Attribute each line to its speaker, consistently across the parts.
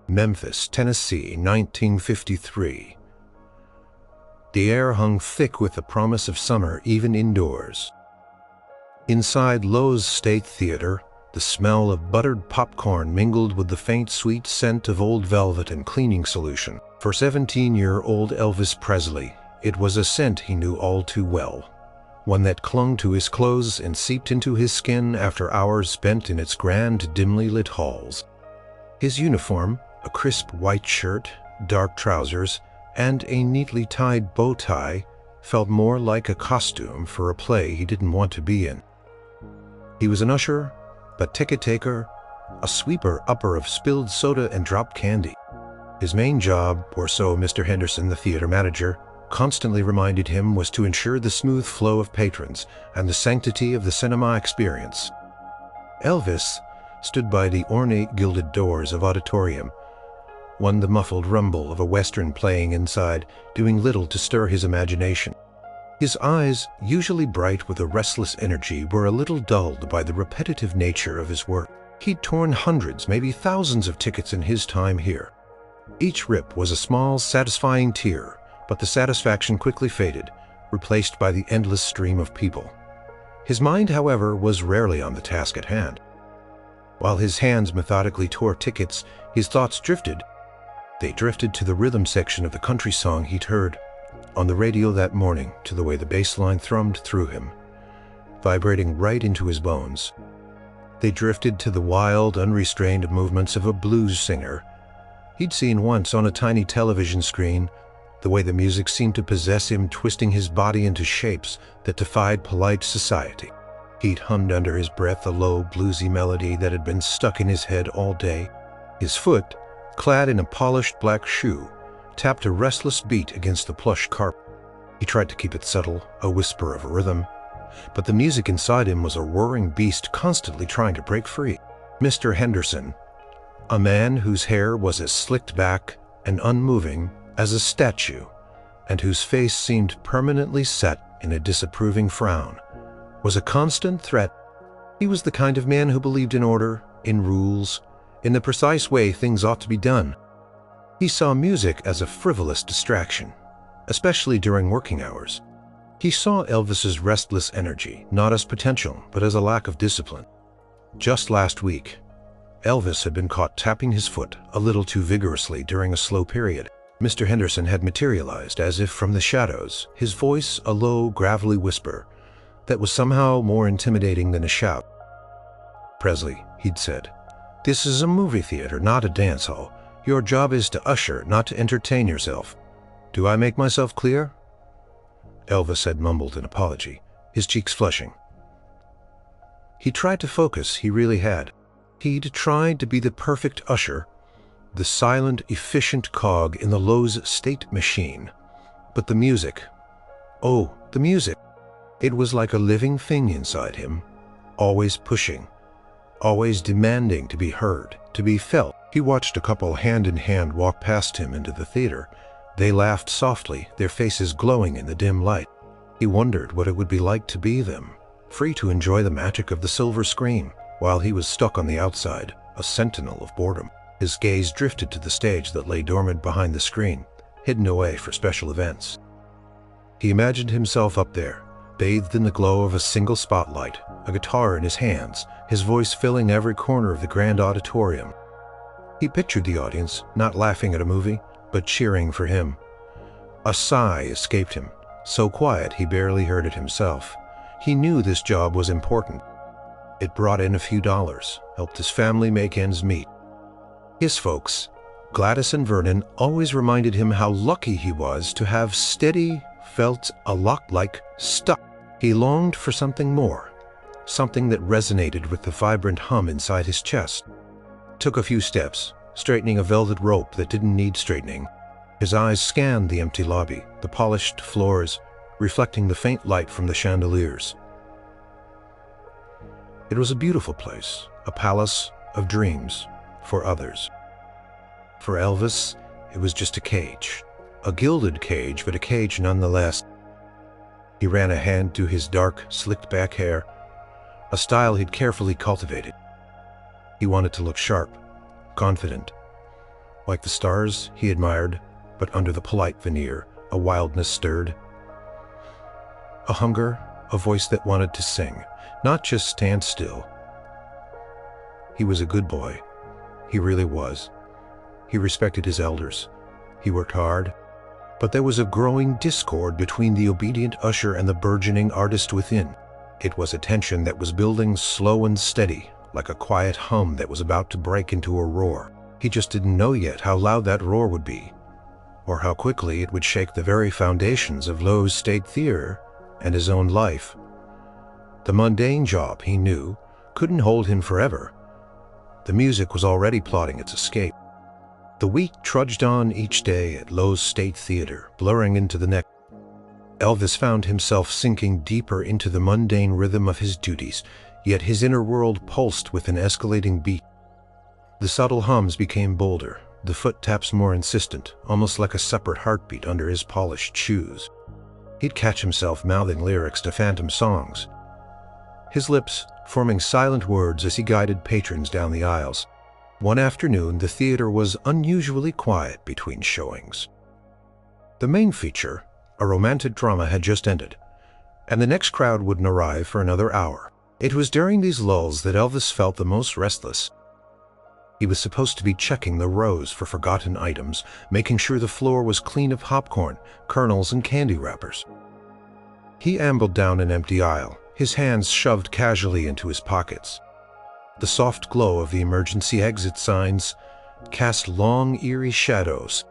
Speaker 1: Memphis, Tennessee, 1953. The air hung thick with the promise of summer even indoors. Inside Loew's State Theater, the smell of buttered popcorn mingled with the faint sweet scent of old velvet and cleaning solution. For 17-year-old Elvis Presley, it was a scent he knew all too well, one that clung to his clothes and seeped into his skin after hours spent in its grand, dimly lit halls. His uniform, a crisp white shirt, dark trousers, and a neatly tied bow tie, felt more like a costume for a play he didn't want to be in. He was an usher, a ticket taker, a sweeper-upper of spilled soda and dropped candy. His main job, or so Mr. Henderson, the theater manager, constantly reminded him, was to ensure the smooth flow of patrons and the sanctity of the cinema experience. Elvis stood by the ornate gilded doors of auditorium, one the muffled rumble of a western playing inside, doing little to stir his imagination. His eyes, usually bright with a restless energy, were a little dulled by the repetitive nature of his work. He'd torn hundreds, maybe thousands of tickets in his time here. Each rip was a small, satisfying tear, but the satisfaction quickly faded, replaced by the endless stream of people. His mind, however, was rarely on the task at hand. While his hands methodically tore tickets, his thoughts drifted. They drifted to the rhythm section of the country song he'd heard on the radio that morning, to the way the bass line thrummed through him, vibrating right into his bones. They drifted to the wild, unrestrained movements of a blues singer he'd seen once on a tiny television screen, the way the music seemed to possess him, twisting his body into shapes that defied polite society. He'd hummed under his breath a low, bluesy melody that had been stuck in his head all day. His foot, clad in a polished black shoe, tapped a restless beat against the plush carpet. He tried to keep it subtle, a whisper of a rhythm, but the music inside him was a roaring beast constantly trying to break free. Mr. Henderson, a man whose hair was as slicked back and unmoving as a statue, and whose face seemed permanently set in a disapproving frown, was a constant threat. He was the kind of man who believed in order, in rules, in the precise way things ought to be done. He saw music as a frivolous distraction, especially during working hours. He saw Elvis's restless energy not as potential, but as a lack of discipline. Just last week, Elvis had been caught tapping his foot a little too vigorously during a slow period. Mr. Henderson had materialized as if from the shadows, his voice a low, gravelly whisper that was somehow more intimidating than a shout. "Presley," he'd said, "this is a movie theater, not a dance hall. Your job is to usher, not to entertain yourself. Do I make myself clear?" Elvis had mumbled an apology, his cheeks flushing. He tried to focus, he really had. He'd tried to be the perfect usher, the silent, efficient cog in the Loew's state machine. But the music, oh, the music, it was like a living thing inside him, always pushing, always demanding to be heard, to be felt. He watched a couple hand in hand walk past him into the theater. They laughed softly, their faces glowing in the dim light. He wondered what it would be like to be them, free to enjoy the magic of the silver screen, while he was stuck on the outside, a sentinel of boredom. His gaze drifted to the stage that lay dormant behind the screen, hidden away for special events. He imagined himself up there, bathed in the glow of a single spotlight, a guitar in his hands, his voice filling every corner of the grand auditorium. He pictured the audience, not laughing at a movie, but cheering for him. A sigh escaped him, so quiet he barely heard it himself. He knew this job was important. It brought in a few dollars, helped his family make ends meet. His folks, Gladys and Vernon, always reminded him how lucky he was to have steady, felt a lot like stuff. He longed for something more, something that resonated with the vibrant hum inside his chest. Took a few steps, straightening a velvet rope that didn't need straightening. His eyes scanned the empty lobby, the polished floors, reflecting the faint light from the chandeliers. It was a beautiful place, a palace of dreams for others. For Elvis, it was just a cage, a gilded cage, but a cage nonetheless. He ran a hand through his dark, slicked-back hair, a style he'd carefully cultivated. He wanted to look sharp, confident. Like the stars he admired, but under the polite veneer, a wildness stirred. A hunger, a voice that wanted to sing, not just stand still. He was a good boy. He really was. He respected his elders. He worked hard. But there was a growing discord between the obedient usher and the burgeoning artist within. It was a tension that was building slow and steady, like a quiet hum that was about to break into a roar. He just didn't know yet how loud that roar would be, or how quickly it would shake the very foundations of Loew's State Theater and his own life. The mundane job, he knew, couldn't hold him forever. The music was already plotting its escape. The week trudged on each day at Loew's State Theater, blurring into the next. Elvis found himself sinking deeper into the mundane rhythm of his duties, yet his inner world pulsed with an escalating beat. The subtle hums became bolder, the foot taps more insistent, almost like a separate heartbeat under his polished shoes. He'd catch himself mouthing lyrics to phantom songs, his lips forming silent words as he guided patrons down the aisles. One afternoon, the theater was unusually quiet between showings. The main feature, a romantic drama, had just ended, and the next crowd wouldn't arrive for another hour. It was during these lulls that Elvis felt the most restless. He was supposed to be checking the rows for forgotten items, making sure the floor was clean of popcorn, kernels, and candy wrappers. He ambled down an empty aisle, his hands shoved casually into his pockets. The soft glow of the emergency exit signs cast long, eerie shadows.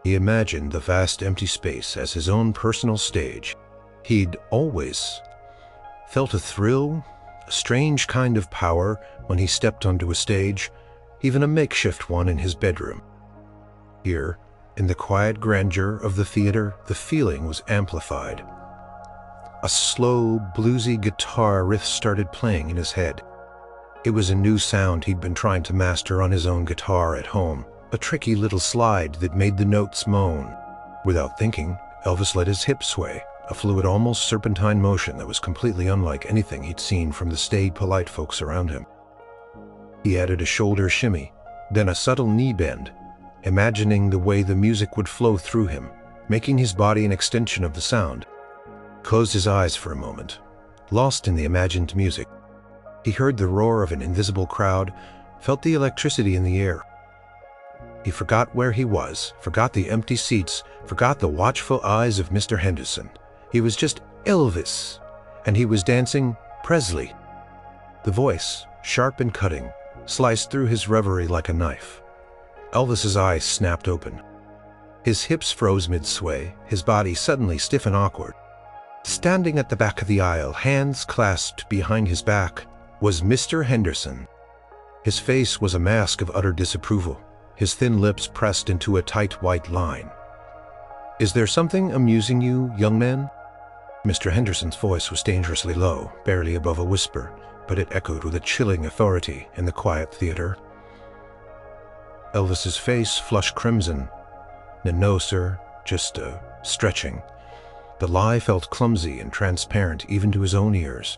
Speaker 1: He imagined the vast empty space as his own personal stage. He'd always felt a thrill, a strange kind of power when he stepped onto a stage, even a makeshift one in his bedroom. Here, in the quiet grandeur of the theater, the feeling was amplified. A slow, bluesy guitar riff started playing in his head. It was a new sound he'd been trying to master on his own guitar at home, a tricky little slide that made the notes moan. Without thinking, Elvis let his hips sway, a fluid, almost serpentine motion that was completely unlike anything he'd seen from the staid, polite folks around him. He added a shoulder shimmy, then a subtle knee bend, imagining the way the music would flow through him, making his body an extension of the sound. Closed his eyes for a moment, lost in the imagined music. He heard the roar of an invisible crowd, felt the electricity in the air. He forgot where he was, forgot the empty seats, forgot the watchful eyes of Mr. Henderson. He was just Elvis, and he was dancing Presley. The voice, sharp and cutting, sliced through his reverie like a knife. Elvis's eyes snapped open. His hips froze mid-sway, his body suddenly stiff and awkward. Standing at the back of the aisle, hands clasped behind his back, was Mr. Henderson. His face was a mask of utter disapproval, his thin lips pressed into a tight white line. "Is there something amusing you, young man?" Mr. Henderson's voice was dangerously low, barely above a whisper, but it echoed with a chilling authority in the quiet theater. Elvis's face flushed crimson. "No, sir, just stretching." The lie felt clumsy and transparent even to his own ears.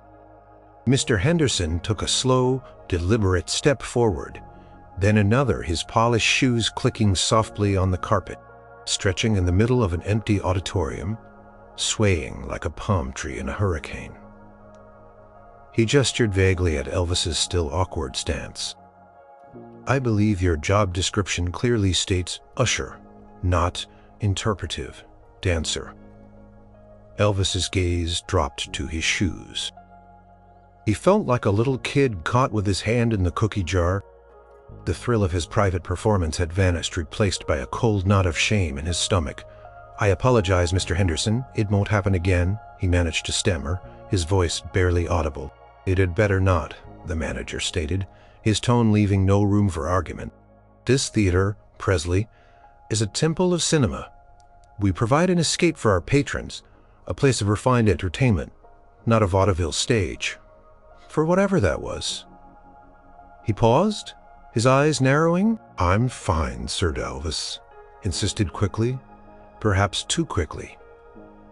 Speaker 1: Mr. Henderson took a slow, deliberate step forward, then another, his polished shoes clicking softly on the carpet, stretching in the middle of an empty auditorium, swaying like a palm tree in a hurricane. He gestured vaguely at Elvis's still awkward stance. "I believe your job description clearly states usher, not interpretive dancer." Elvis's gaze dropped to his shoes. He felt like a little kid caught with his hand in the cookie jar. The thrill of his private performance had vanished, replaced by a cold knot of shame in his stomach. "I apologize, Mr. Henderson. It won't happen again," he managed to stammer, his voice barely audible. "It had better not," the manager stated, his tone leaving no room for argument. "This theater, Presley, is a temple of cinema. We provide an escape for our patrons, a place of refined entertainment, not a vaudeville stage." For whatever that was. He paused, his eyes narrowing. "I'm fine, Sir Elvis," insisted quickly, perhaps too quickly.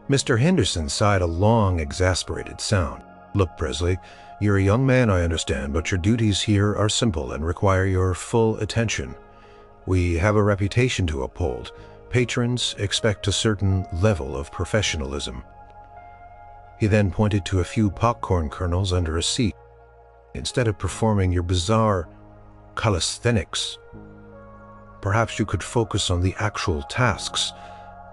Speaker 1: Mr. Henderson sighed a long, exasperated sound. "Look, Presley, you're a young man, I understand, but your duties here are simple and require your full attention. We have a reputation to uphold. Patrons expect a certain level of professionalism." He then pointed to a few popcorn kernels under a seat. "Instead of performing your bizarre calisthenics, perhaps you could focus on the actual tasks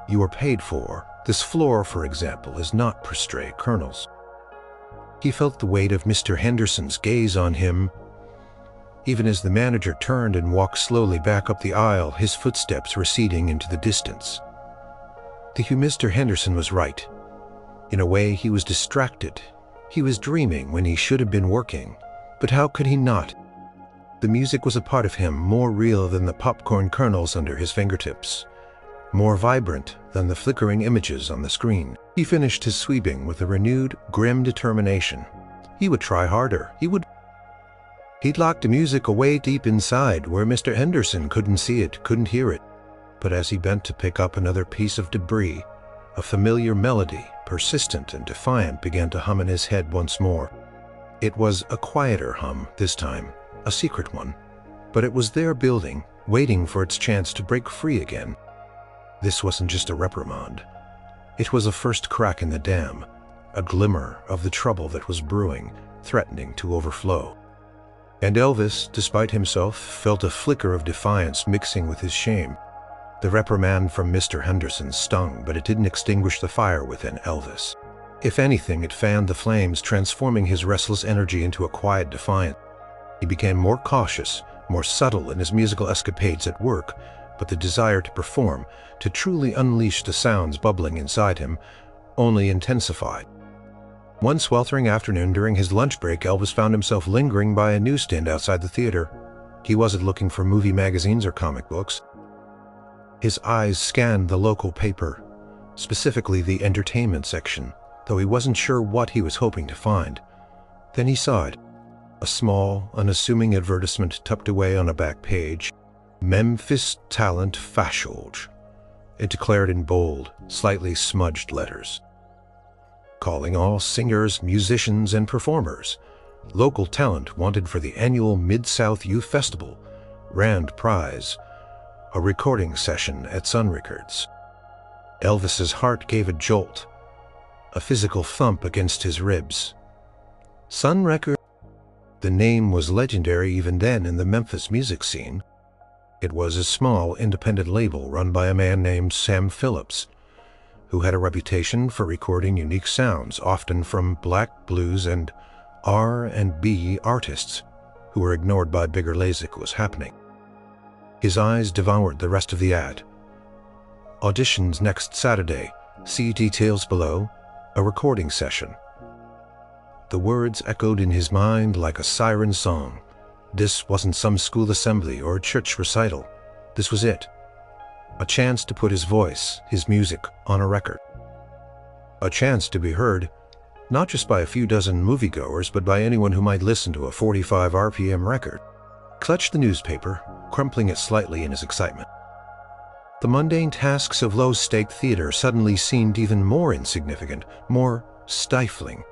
Speaker 1: you are paid for. This floor, for example, is not for stray kernels." He felt the weight of Mr. Henderson's gaze on him. Even as the manager turned and walked slowly back up the aisle, his footsteps receding into the distance. Mr. Henderson was right. In a way, he was distracted. He was dreaming when he should have been working. But how could he not? The music was a part of him, more real than the popcorn kernels under his fingertips, more vibrant than the flickering images on the screen. He finished his sweeping with a renewed, grim determination. He would try harder. He'd locked the music away deep inside, where Mr. Henderson couldn't see it, couldn't hear it. But as he bent to pick up another piece of debris, a familiar melody, persistent and defiant, began to hum in his head once more. It was a quieter hum this time, a secret one, but it was there building, waiting for its chance to break free again. This wasn't just a reprimand. It was a first crack in the dam, a glimmer of the trouble that was brewing, threatening to overflow. And Elvis, despite himself, felt a flicker of defiance mixing with his shame. The reprimand from Mr. Henderson stung, but it didn't extinguish the fire within Elvis. If anything, it fanned the flames, transforming his restless energy into a quiet defiance. He became more cautious, more subtle in his musical escapades at work, but the desire to perform, to truly unleash the sounds bubbling inside him, only intensified. One sweltering afternoon during his lunch break, Elvis found himself lingering by a newsstand outside the theater. He wasn't looking for movie magazines or comic books. His eyes scanned the local paper, specifically the entertainment section, though he wasn't sure what he was hoping to find. Then he saw it. A small, unassuming advertisement tucked away on a back page. "Memphis Talent Fashioge," it declared in bold, slightly smudged letters. Calling all singers, musicians, and performers. Local talent wanted for the annual Mid-South Youth Festival. Grand prize, a recording session at Sun Records. Elvis's heart gave a jolt, a physical thump against his ribs. Sun Records? The name was legendary even then in the Memphis music scene. It was a small, independent label run by a man named Sam Phillips, who had a reputation for recording unique sounds, often from black, blues, and R&B artists who were ignored by bigger labels. It was happening. His eyes devoured the rest of the ad. Auditions next Saturday. See details below. A recording session. The words echoed in his mind like a siren song. This wasn't some school assembly or a church recital. This was it. A chance to put his voice, his music, on a record. A chance to be heard, not just by a few dozen moviegoers, but by anyone who might listen to a 45 RPM record. Clutched the newspaper, crumpling it slightly in his excitement. The mundane tasks of low-stake theater suddenly seemed even more insignificant, more stifling.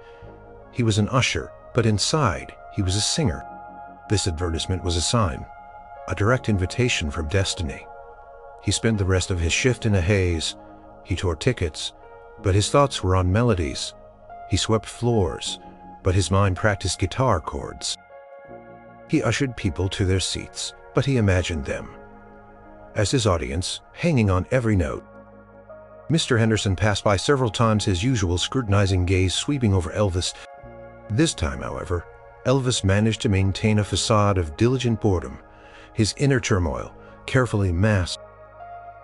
Speaker 1: He was an usher, but inside, he was a singer. This advertisement was a sign, a direct invitation from destiny. He spent the rest of his shift in a haze. He tore tickets, but his thoughts were on melodies. He swept floors, but his mind practiced guitar chords. He ushered people to their seats, but he imagined them as his audience, hanging on every note. Mr. Henderson passed by several times, his usual scrutinizing gaze sweeping over Elvis. This time, however, Elvis managed to maintain a facade of diligent boredom, his inner turmoil carefully masked.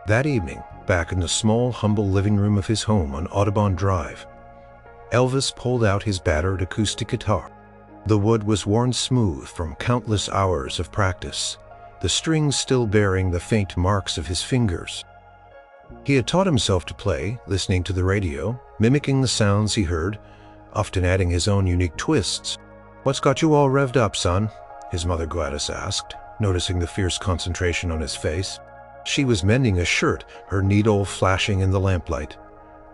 Speaker 1: That evening, back in the small, humble living room of his home on Audubon Drive, Elvis pulled out his battered acoustic guitar. The wood was worn smooth from countless hours of practice, the strings still bearing the faint marks of his fingers. He had taught himself to play, listening to the radio, mimicking the sounds he heard, often adding his own unique twists. "What's got you all revved up, son?" his mother Gladys asked, noticing the fierce concentration on his face. She was mending a shirt, her needle flashing in the lamplight.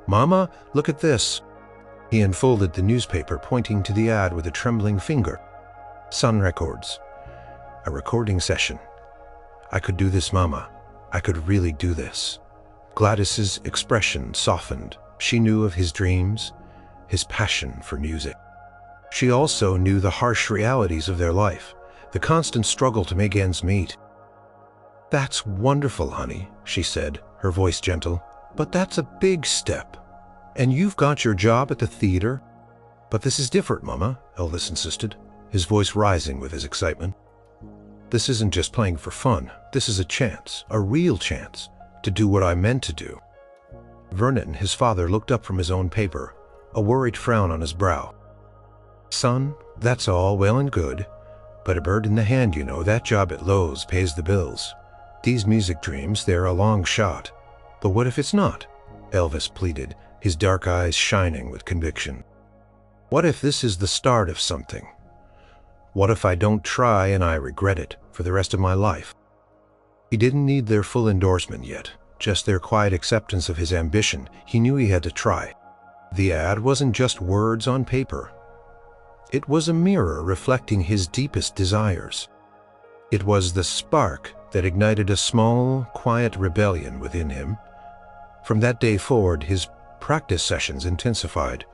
Speaker 1: "Mama, look at this." He unfolded the newspaper, pointing to the ad with a trembling finger. Sun Records. A recording session. I could do this, Mama. I could really do this. Gladys's expression softened. She knew of his dreams, his passion for music. She also knew the harsh realities of their life, the constant struggle to make ends meet. "That's wonderful, honey," she said, her voice gentle. "But that's a big step. And you've got your job at the theater?" "But this is different, Mama," Elvis insisted, his voice rising with his excitement. "This isn't just playing for fun. This is a chance, a real chance, to do what I meant to do." Vernon, his father, looked up from his own paper, a worried frown on his brow. "Son, that's all well and good, but a bird in the hand, you know. That job at Loew's pays the bills. These music dreams, they're a long shot." "But what if it's not?" Elvis pleaded, his dark eyes shining with conviction. "What if this is the start of something? What if I don't try and I regret it for the rest of my life?" He didn't need their full endorsement yet, just their quiet acceptance of his ambition. He knew he had to try. The ad wasn't just words on paper. It was a mirror reflecting his deepest desires. It was the spark that ignited a small, quiet rebellion within him. From that day forward, his practice sessions intensified.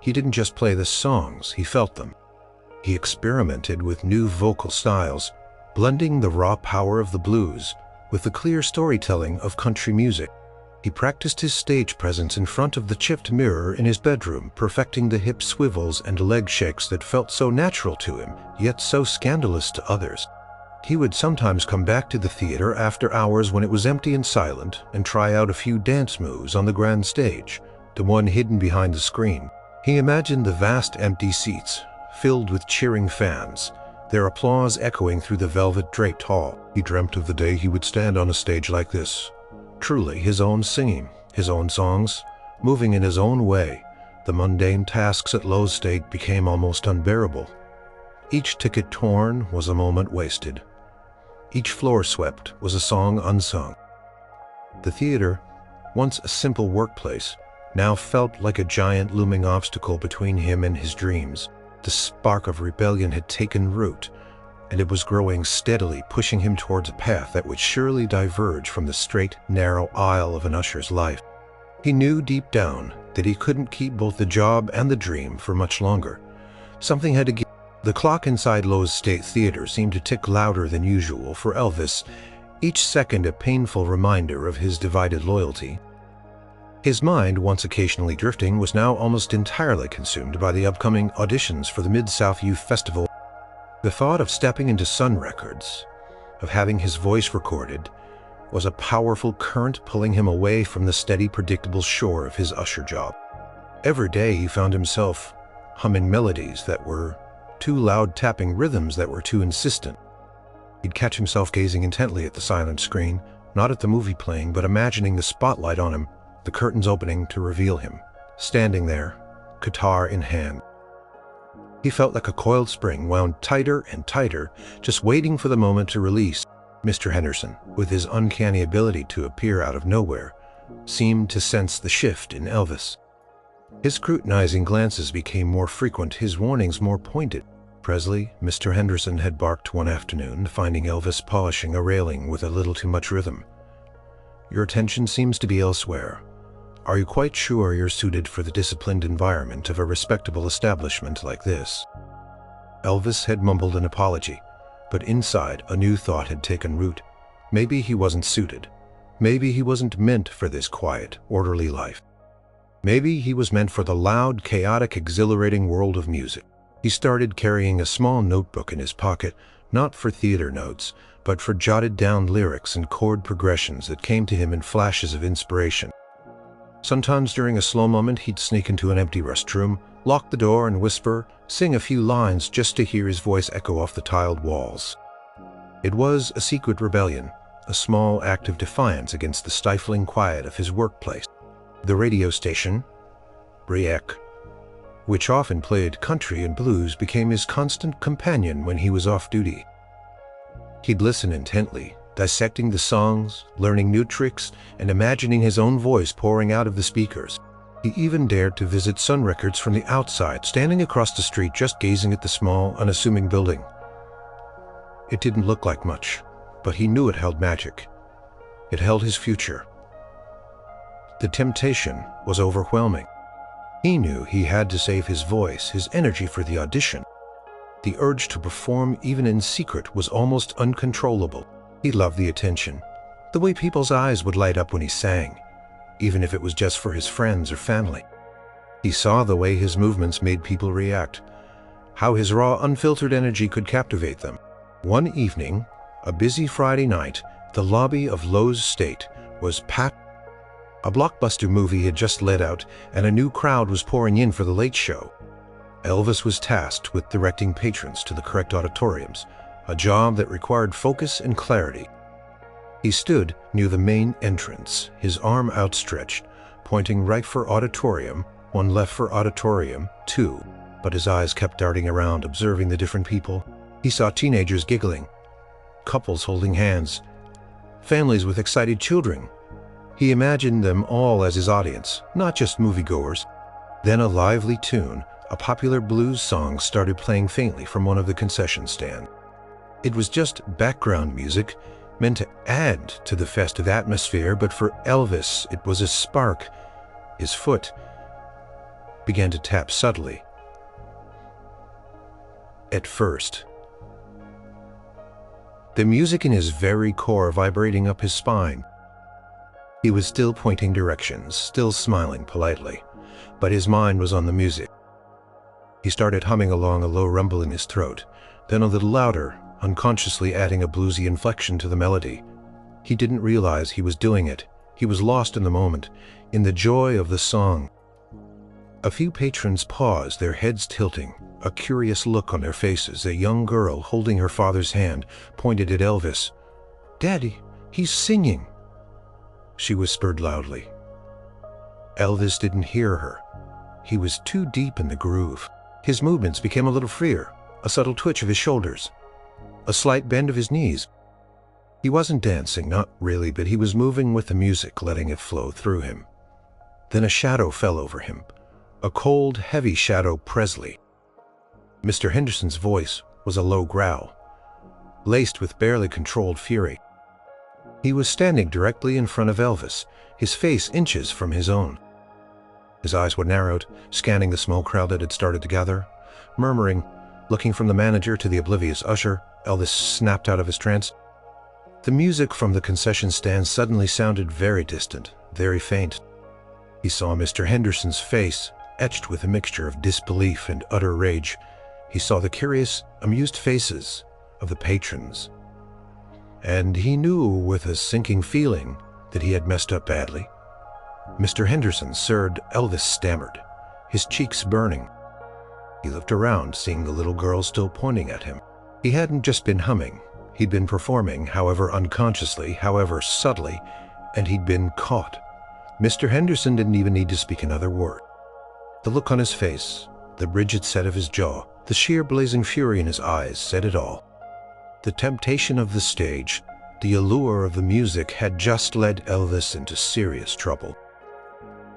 Speaker 1: He didn't just play the songs, he felt them. He experimented with new vocal styles, blending the raw power of the blues with the clear storytelling of country music. He practiced his stage presence in front of the chipped mirror in his bedroom, perfecting the hip swivels and leg shakes that felt so natural to him, yet so scandalous to others. He would sometimes come back to the theater after hours when it was empty and silent and try out a few dance moves on the grand stage, the one hidden behind the screen. He imagined the vast empty seats, filled with cheering fans, their applause echoing through the velvet-draped hall. He dreamt of the day he would stand on a stage like this, truly his own singing, his own songs, moving in his own way. The mundane tasks at Loew State became almost unbearable. Each ticket torn was a moment wasted. Each floor swept was a song unsung. The theater, once a simple workplace, now felt like a giant looming obstacle between him and his dreams. The spark of rebellion had taken root, and it was growing steadily, pushing him towards a path that would surely diverge from the straight, narrow aisle of an usher's life. He knew deep down that he couldn't keep both the job and the dream for much longer. Something had to give. The clock inside Loew's State Theater seemed to tick louder than usual for Elvis, each second a painful reminder of his divided loyalty. His mind, once occasionally drifting, was now almost entirely consumed by the upcoming auditions for the Mid-South Youth Festival. The thought of stepping into Sun Records, of having his voice recorded, was a powerful current pulling him away from the steady, predictable shore of his usher job. Every day he found himself humming melodies that were too loud, tapping rhythms that were too insistent. He'd catch himself gazing intently at the silent screen, not at the movie playing, but imagining the spotlight on him, the curtains opening to reveal him, standing there, guitar in hand. He felt like a coiled spring wound tighter and tighter, just waiting for the moment to release. Mr. Henderson, with his uncanny ability to appear out of nowhere, seemed to sense the shift in Elvis. His scrutinizing glances became more frequent, his warnings more pointed. Presley, Mr. Henderson had barked one afternoon, finding Elvis polishing a railing with a little too much rhythm. "Your attention seems to be elsewhere. Are you quite sure you're suited for the disciplined environment of a respectable establishment like this?" Elvis had mumbled an apology, but inside a new thought had taken root. Maybe he wasn't suited. Maybe he wasn't meant for this quiet, orderly life. Maybe he was meant for the loud, chaotic, exhilarating world of music. He started carrying a small notebook in his pocket, not for theater notes, but for jotted down lyrics and chord progressions that came to him in flashes of inspiration. Sometimes during a slow moment, he'd sneak into an empty restroom, lock the door and whisper, sing a few lines just to hear his voice echo off the tiled walls. It was a secret rebellion, a small act of defiance against the stifling quiet of his workplace. The radio station, Briek, which often played country and blues, became his constant companion when he was off duty. He'd listen intently, dissecting the songs, learning new tricks, and imagining his own voice pouring out of the speakers. He even dared to visit Sun Records from the outside, standing across the street just gazing at the small, unassuming building. It didn't look like much, but he knew it held magic. It held his future. The temptation was overwhelming. He knew he had to save his voice, his energy for the audition. The urge to perform even in secret was almost uncontrollable. He loved the attention, the way people's eyes would light up when he sang, even if it was just for his friends or family. He saw the way his movements made people react, how his raw, unfiltered energy could captivate them. One evening, a busy Friday night, the lobby of Loew's State was packed. A blockbuster movie had just let out, and a new crowd was pouring in for the late show. Elvis was tasked with directing patrons to the correct auditoriums, a job that required focus and clarity. He stood near the main entrance, his arm outstretched, pointing right for auditorium, one left for auditorium 2, but his eyes kept darting around, observing the different people. He saw teenagers giggling, couples holding hands, families with excited children. He imagined them all as his audience, not just moviegoers. Then a lively tune, a popular blues song, started playing faintly from one of the concession stands. It was just background music, meant to add to the festive atmosphere, but for Elvis it was a spark. His foot began to tap subtly. At first, the music in his very core vibrating up his spine. He was still pointing directions, still smiling politely, but his mind was on the music. He started humming along, a low rumble in his throat, then a little louder, unconsciously adding a bluesy inflection to the melody. He didn't realize he was doing it. He was lost in the moment, in the joy of the song. A few patrons paused, their heads tilting, a curious look on their faces. A young girl, holding her father's hand, pointed at Elvis. "Daddy, he's singing," she whispered loudly. Elvis didn't hear her. He was too deep in the groove. His movements became a little freer, a subtle twitch of his shoulders, a slight bend of his knees. He wasn't dancing, not really, but he was moving with the music, letting it flow through him. Then a shadow fell over him, a cold, heavy shadow. Presley. Mr. Henderson's voice was a low growl, laced with barely controlled fury. He was standing directly in front of Elvis, his face inches from his own. His eyes were narrowed, scanning the small crowd that had started to gather. Murmuring, looking from the manager to the oblivious usher, Elvis snapped out of his trance. The music from the concession stand suddenly sounded very distant, very faint. He saw Mr. Henderson's face, etched with a mixture of disbelief and utter rage. He saw the curious, amused faces of the patrons. And he knew with a sinking feeling that he had messed up badly. "Mr. Henderson, sir," Elvis stammered, his cheeks burning. He looked around, seeing the little girl still pointing at him. He hadn't just been humming. He'd been performing, however unconsciously, however subtly, and he'd been caught. Mr. Henderson didn't even need to speak another word. The look on his face, the rigid set of his jaw, the sheer blazing fury in his eyes said it all. The temptation of the stage, the allure of the music had just led Elvis into serious trouble.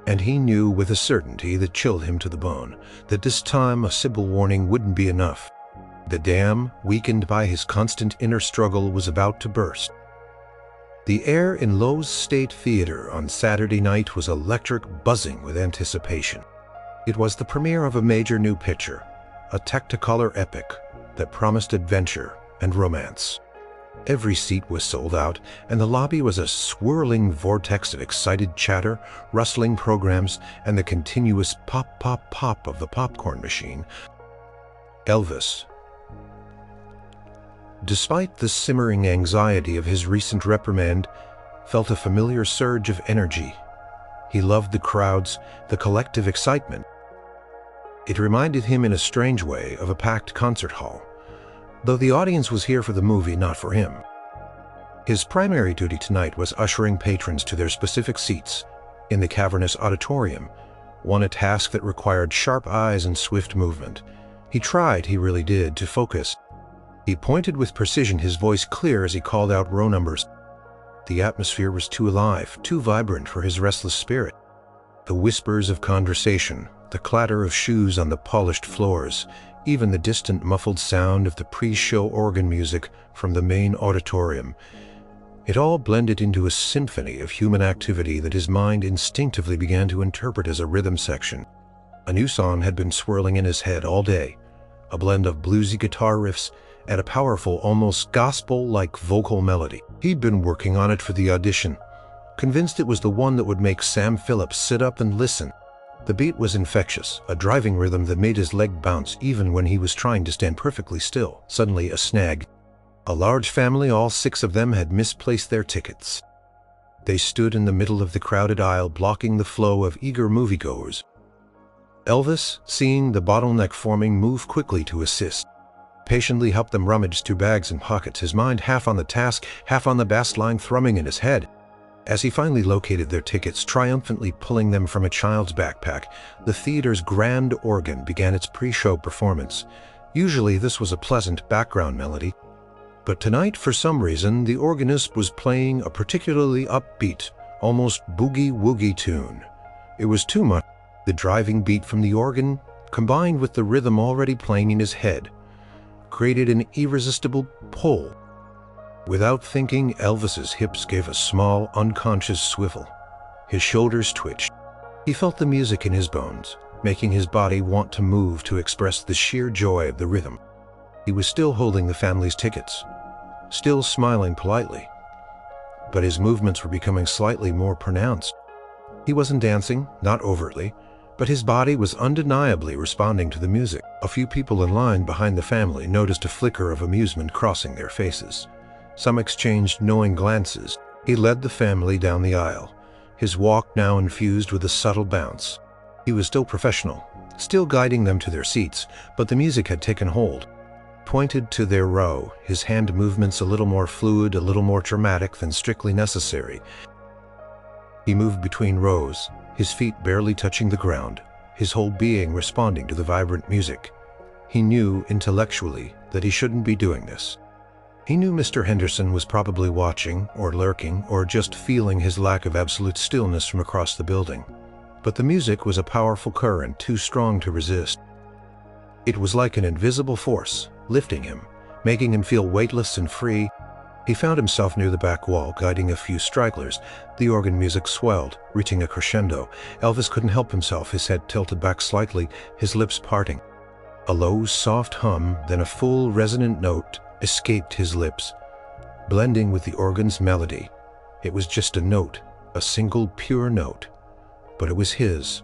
Speaker 1: And he knew with a certainty that chilled him to the bone that this time a simple warning wouldn't be enough. The dam, weakened by his constant inner struggle, was about to burst. The air in Loew's State Theater on Saturday night was electric, buzzing with anticipation. It was the premiere of a major new picture, a Technicolor epic that promised adventure and romance. Every seat was sold out, and the lobby was a swirling vortex of excited chatter, rustling programs, and the continuous pop, pop, pop of the popcorn machine. Elvis, despite the simmering anxiety of his recent reprimand, felt a familiar surge of energy. He loved the crowds, the collective excitement. It reminded him in a strange way of a packed concert hall, though the audience was here for the movie, not for him. His primary duty tonight was ushering patrons to their specific seats in the cavernous auditorium, a task that required sharp eyes and swift movement. He tried, he really did, to focus. He pointed with precision, his voice clear as he called out row numbers. The atmosphere was too alive, too vibrant for his restless spirit. The whispers of conversation, the clatter of shoes on the polished floors, even the distant muffled sound of the pre-show organ music from the main auditorium. It all blended into a symphony of human activity that his mind instinctively began to interpret as a rhythm section. A new song had been swirling in his head all day, a blend of bluesy guitar riffs and a powerful, almost gospel-like vocal melody. He'd been working on it for the audition, convinced it was the one that would make Sam Phillips sit up and listen. The beat was infectious, a driving rhythm that made his leg bounce even when he was trying to stand perfectly still. Suddenly, a snag. A large family, all 6 of them, had misplaced their tickets. They stood in the middle of the crowded aisle, blocking the flow of eager moviegoers. Elvis, seeing the bottleneck forming, moved quickly to assist. Patiently helped them rummage through bags and pockets, his mind half on the task, half on the bass line thrumming in his head. As he finally located their tickets, triumphantly pulling them from a child's backpack, the theater's grand organ began its pre-show performance. Usually this was a pleasant background melody, but tonight, for some reason, the organist was playing a particularly upbeat, almost boogie-woogie tune. It was too much. The driving beat from the organ, combined with the rhythm already playing in his head, created an irresistible pull. Without thinking, Elvis's hips gave a small, unconscious swivel. His shoulders twitched. He felt the music in his bones, making his body want to move to express the sheer joy of the rhythm. He was still holding the family's tickets, still smiling politely, but his movements were becoming slightly more pronounced. He wasn't dancing, not overtly, but his body was undeniably responding to the music. A few people in line behind the family noticed a flicker of amusement crossing their faces. Some exchanged knowing glances. He led the family down the aisle, his walk now infused with a subtle bounce. He was still professional, still guiding them to their seats, but the music had taken hold. Pointed to their row, his hand movements a little more fluid, a little more dramatic than strictly necessary. He moved between rows, his feet barely touching the ground, his whole being responding to the vibrant music. He knew intellectually that he shouldn't be doing this. He knew Mr. Henderson was probably watching, or lurking, or just feeling his lack of absolute stillness from across the building. But the music was a powerful current, too strong to resist. It was like an invisible force, lifting him, making him feel weightless and free. He found himself near the back wall, guiding a few stragglers. The organ music swelled, reaching a crescendo. Elvis couldn't help himself, his head tilted back slightly, his lips parting. A low, soft hum, then a full, resonant note escaped his lips, blending with the organ's melody. It was just a note, a single, pure note, but it was his.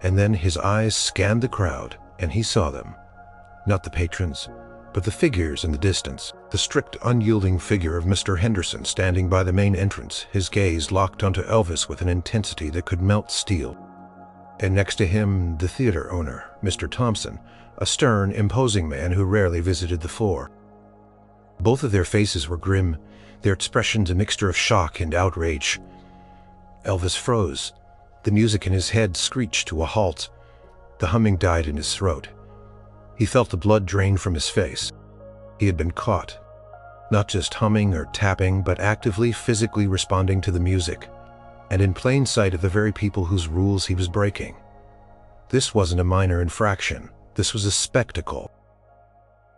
Speaker 1: And then his eyes scanned the crowd, and he saw them. Not the patrons, but the figures in the distance. The strict, unyielding figure of Mr. Henderson standing by the main entrance, his gaze locked onto Elvis with an intensity that could melt steel. And next to him, the theater owner, Mr. Thompson, a stern, imposing man who rarely visited the floor. Both of their faces were grim, their expressions a mixture of shock and outrage. Elvis froze. The music in his head screeched to a halt. The humming died in his throat. He felt the blood drain from his face. He had been caught, not just humming or tapping, but actively, physically responding to the music, and in plain sight of the very people whose rules he was breaking. This wasn't a minor infraction. This was a spectacle.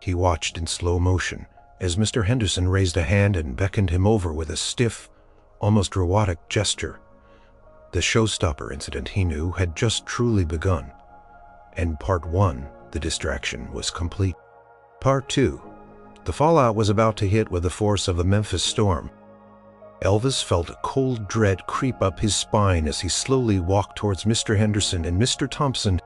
Speaker 1: He watched in slow motion as Mr. Henderson raised a hand and beckoned him over with a stiff, almost robotic gesture. The showstopper incident, he knew, had just truly begun, and Part 1, the distraction, was complete. Part 2, the fallout, was about to hit with the force of a Memphis storm. Elvis felt a cold dread creep up his spine as he slowly walked towards Mr. Henderson and Mr. Thompson.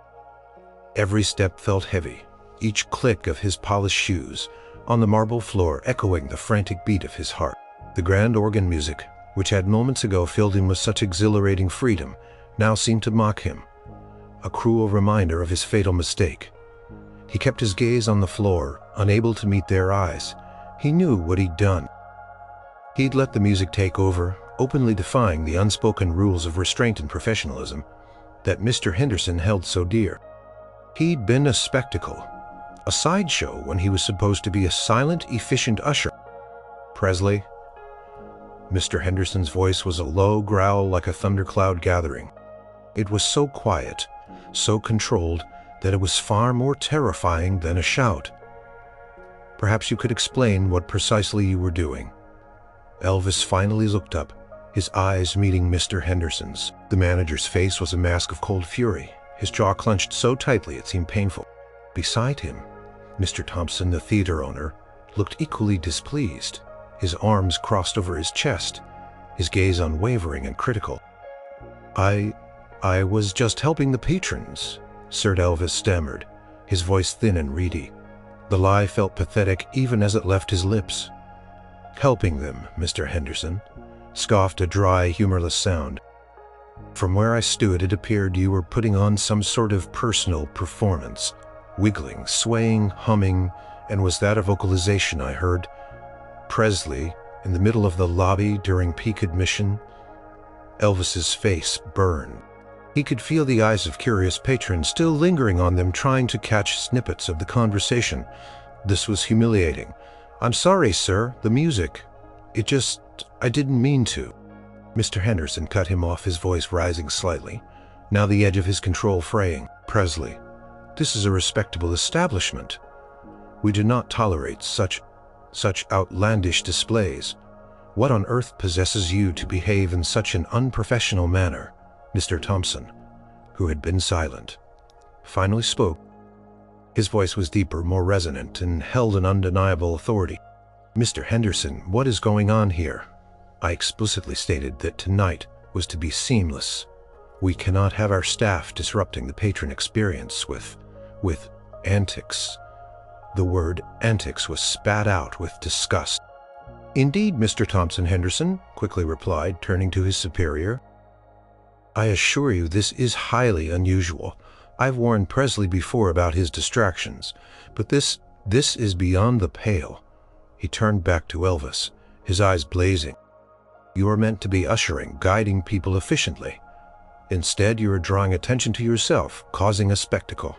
Speaker 1: Every step felt heavy, each click of his polished shoes on the marble floor echoing the frantic beat of his heart. The grand organ music, which had moments ago filled him with such exhilarating freedom, now seemed to mock him, a cruel reminder of his fatal mistake. He kept his gaze on the floor, unable to meet their eyes. He knew what he'd done. He'd let the music take over, openly defying the unspoken rules of restraint and professionalism that Mr. Henderson held so dear. He'd been a spectacle, a sideshow when he was supposed to be a silent, efficient usher. Presley? Mr. Henderson's voice was a low growl like a thundercloud gathering. It was so quiet, so controlled that it was far more terrifying than a shout. "Perhaps you could explain what precisely you were doing." Elvis finally looked up, his eyes meeting Mr. Henderson's. The manager's face was a mask of cold fury, his jaw clenched so tightly it seemed painful. Beside him, Mr. Thompson, the theater owner, looked equally displeased, his arms crossed over his chest, his gaze unwavering and critical. I was just helping the patrons," Sir Elvis stammered, his voice thin and reedy. The lie felt pathetic even as it left his lips. "Helping them, Mr. Henderson," scoffed a dry, humorless sound. "From where I stood, it appeared you were putting on some sort of personal performance, wiggling, swaying, humming, and was that a vocalization I heard? Presley, in the middle of the lobby during peak admission?" Elvis's face burned. He could feel the eyes of curious patrons still lingering on them, trying to catch snippets of the conversation. This was humiliating. "I'm sorry, sir, the music. I didn't mean to." Mr. Henderson cut him off, his voice rising slightly, now the edge of his control fraying. "Presley, this is a respectable establishment. We do not tolerate such outlandish displays. What on earth possesses you to behave in such an unprofessional manner?" Mr. Thompson, who had been silent, finally spoke. His voice was deeper, more resonant, and held an undeniable authority. "Mr. Henderson, what is going on here? I explicitly stated that tonight was to be seamless. We cannot have our staff disrupting the patron experience with antics." The word antics was spat out with disgust. "Indeed, Mr. Thompson," Henderson quickly replied, turning to his superior. "I assure you this is highly unusual. I've warned Presley before about his distractions, but this is beyond the pale." He turned back to Elvis, his eyes blazing. "You are meant to be ushering, guiding people efficiently. Instead, you are drawing attention to yourself, causing a spectacle.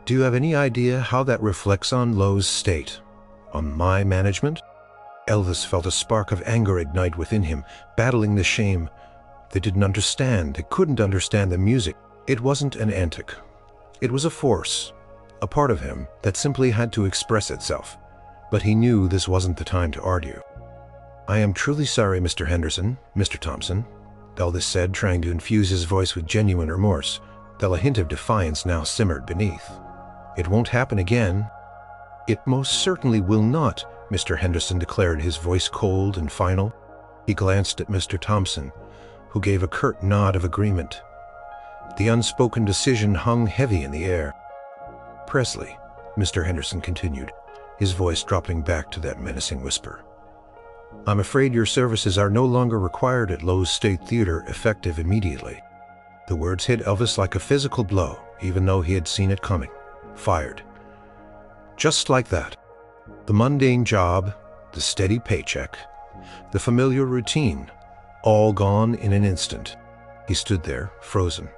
Speaker 1: Do you have any idea how that reflects on Loew's state? On my management?" Elvis felt a spark of anger ignite within him, battling the shame. They didn't understand. They couldn't understand the music. It wasn't an antic. It was a force, a part of him that simply had to express itself. But he knew this wasn't the time to argue. "I am truly sorry, Mr. Henderson, Mr. Thompson," Elvis said, trying to infuse his voice with genuine remorse, though a hint of defiance now simmered beneath. "It won't happen again." "It most certainly will not," Mr. Henderson declared, his voice cold and final. He glanced at Mr. Thompson, who gave a curt nod of agreement. The unspoken decision hung heavy in the air. "Presley," Mr. Henderson continued, his voice dropping back to that menacing whisper, "I'm afraid your services are no longer required at Loew's State Theater, effective immediately." The words hit Elvis like a physical blow, even though he had seen it coming. Fired. Just like that. The mundane job, the steady paycheck, the familiar routine, all gone in an instant. He stood there, frozen,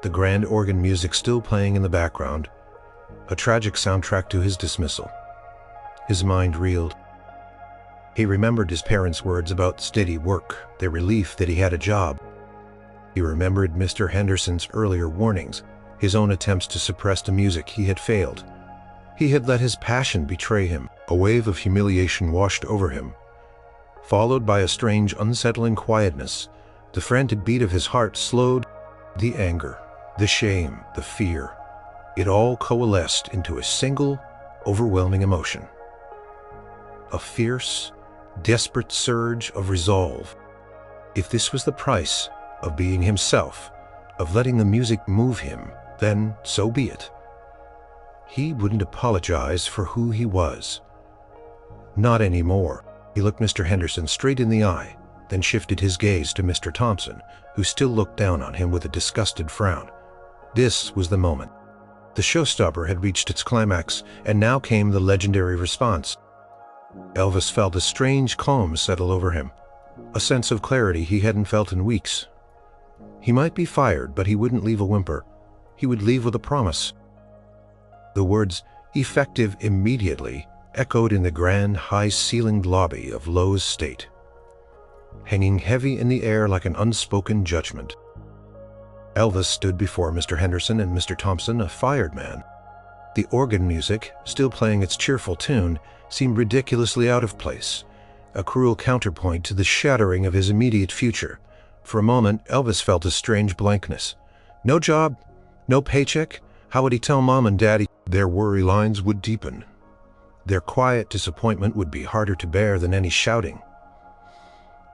Speaker 1: the grand organ music still playing in the background, a tragic soundtrack to his dismissal. His mind reeled. He remembered his parents' words about steady work, their relief that he had a job. He remembered Mr. Henderson's earlier warnings, his own attempts to suppress the music. He had failed. He had let his passion betray him. A wave of humiliation washed over him, followed by a strange, unsettling quietness. The frantic beat of his heart slowed. The anger, the shame, the fear, it all coalesced into a single, overwhelming emotion. A fierce, desperate surge of resolve. If this was the price of being himself, of letting the music move him, then so be it. He wouldn't apologize for who he was. Not anymore. He looked Mr. Henderson straight in the eye, then shifted his gaze to Mr. Thompson, who still looked down on him with a disgusted frown. This was the moment. The showstopper had reached its climax, and now came the legendary response. Elvis felt a strange calm settle over him, a sense of clarity he hadn't felt in weeks. He might be fired, but he wouldn't leave a whimper. He would leave with a promise. The words, "effective immediately," echoed in the grand, high-ceilinged lobby of Loew's State, hanging heavy in the air like an unspoken judgment. Elvis stood before Mr. Henderson and Mr. Thompson, a fired man. The organ music, still playing its cheerful tune, seemed ridiculously out of place, a cruel counterpoint to the shattering of his immediate future. For a moment, Elvis felt a strange blankness. No job, no paycheck. How would he tell Mom and Daddy? Their worry lines would deepen. Their quiet disappointment would be harder to bear than any shouting.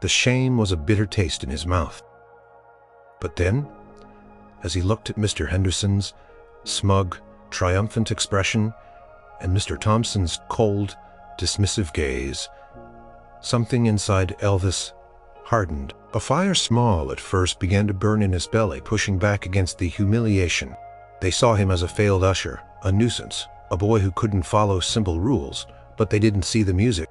Speaker 1: The shame was a bitter taste in his mouth. But then, as he looked at Mr. Henderson's smug, triumphant expression and Mr. Thompson's cold, dismissive gaze, something inside Elvis hardened. A fire small at first began to burn in his belly, pushing back against the humiliation. They saw him as a failed usher, a nuisance, a boy who couldn't follow simple rules, but they didn't see the music.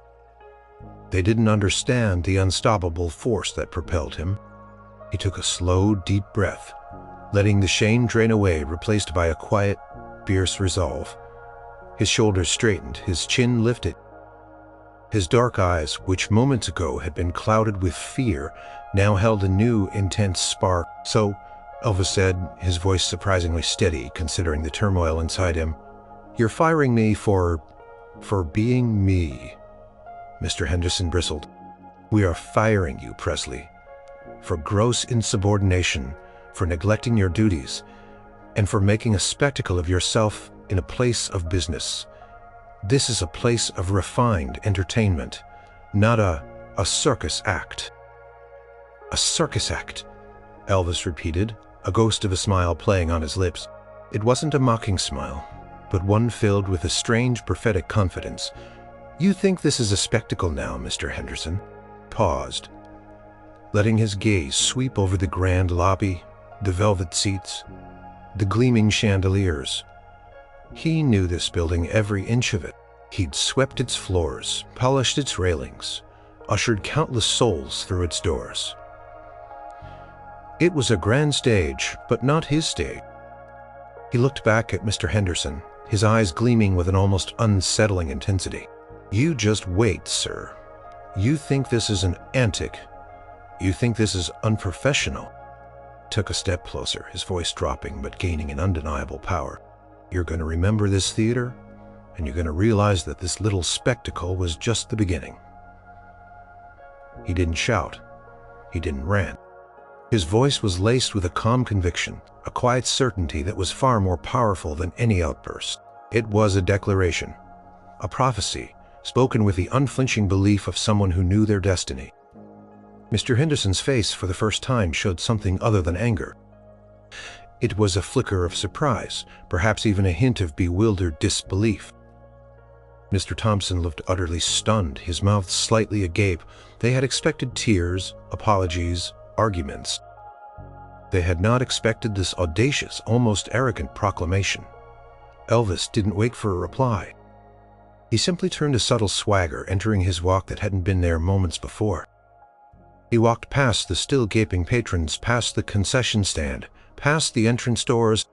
Speaker 1: They didn't understand the unstoppable force that propelled him. He took a slow, deep breath, letting the shame drain away, replaced by a quiet, fierce resolve. His shoulders straightened, his chin lifted. His dark eyes, which moments ago had been clouded with fear, now held a new, intense spark. "So," Elvis said, his voice surprisingly steady considering the turmoil inside him, "you're firing me for being me." Mr. Henderson bristled. "We are firing you, Presley, for gross insubordination, for neglecting your duties, and for making a spectacle of yourself in a place of business. This is a place of refined entertainment, not a circus act." "A circus act," Elvis repeated, a ghost of a smile playing on his lips. It wasn't a mocking smile, but one filled with a strange prophetic confidence. "You think this is a spectacle now, Mr. Henderson?" Paused, letting his gaze sweep over the grand lobby, the velvet seats, the gleaming chandeliers. He knew this building, every inch of it. He'd swept its floors, polished its railings, ushered countless souls through its doors. It was a grand stage, but not his stage. He looked back at Mr. Henderson, his eyes gleaming with an almost unsettling intensity. "You just wait, sir. You think this is an antic. You think this is unprofessional." Took a step closer, his voice dropping but gaining an undeniable power. "You're going to remember this theater, and you're going to realize that this little spectacle was just the beginning." He didn't shout. He didn't rant. His voice was laced with a calm conviction, a quiet certainty that was far more powerful than any outburst. It was a declaration, a prophecy, spoken with the unflinching belief of someone who knew their destiny. Mr. Henderson's face for the first time showed something other than anger. It was a flicker of surprise, perhaps even a hint of bewildered disbelief. Mr. Thompson looked utterly stunned, his mouth slightly agape. They had expected tears, apologies, arguments. They had not expected this audacious, almost arrogant proclamation. Elvis didn't wait for a reply. He simply turned a subtle swagger, entering his walk that hadn't been there moments before. He walked past the still gaping patrons, past the concession stand, past the entrance doors.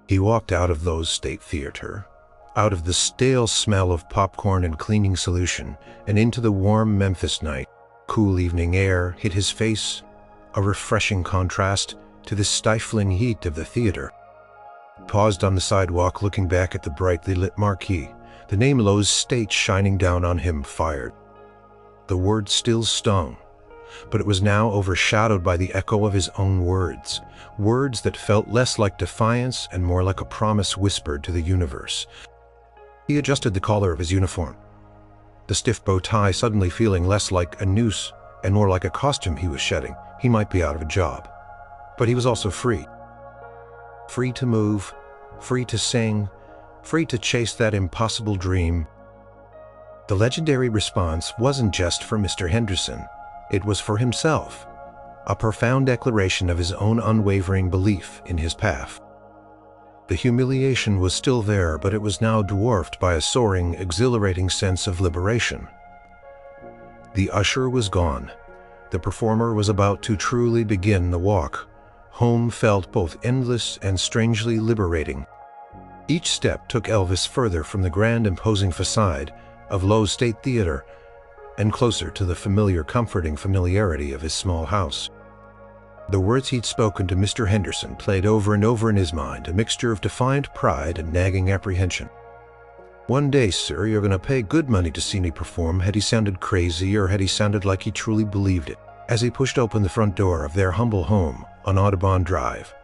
Speaker 1: He walked out of those state theater, out of the stale smell of popcorn and cleaning solution, and into the warm Memphis night. Cool evening air hit his face, a refreshing contrast to the stifling heat of the theater. Paused on the sidewalk, looking back at the brightly lit marquee, the name Loew's State shining down on him, fired. The word still stung, but it was now overshadowed by the echo of his own words, words that felt less like defiance and more like a promise whispered to the universe. He adjusted the collar of his uniform, the stiff bow tie suddenly feeling less like a noose and more like a costume he was shedding. He might be out of a job, but he was also free. Free to move, free to sing, free to chase that impossible dream. The legendary response wasn't just for Mr. Henderson. It was for himself, a profound declaration of his own unwavering belief in his path. The humiliation was still there, but it was now dwarfed by a soaring, exhilarating sense of liberation. The usher was gone. The performer was about to truly begin the walk. Home felt both endless and strangely liberating. Each step took Elvis further from the grand, imposing facade of Loew State Theater and closer to the familiar, comforting familiarity of his small house. The words he'd spoken to Mr. Henderson played over and over in his mind, a mixture of defiant pride and nagging apprehension. "One day, sir, you're going to pay good money to see me perform." Had he sounded crazy, or had he sounded like he truly believed it, as he pushed open the front door of their humble home on Audubon Drive?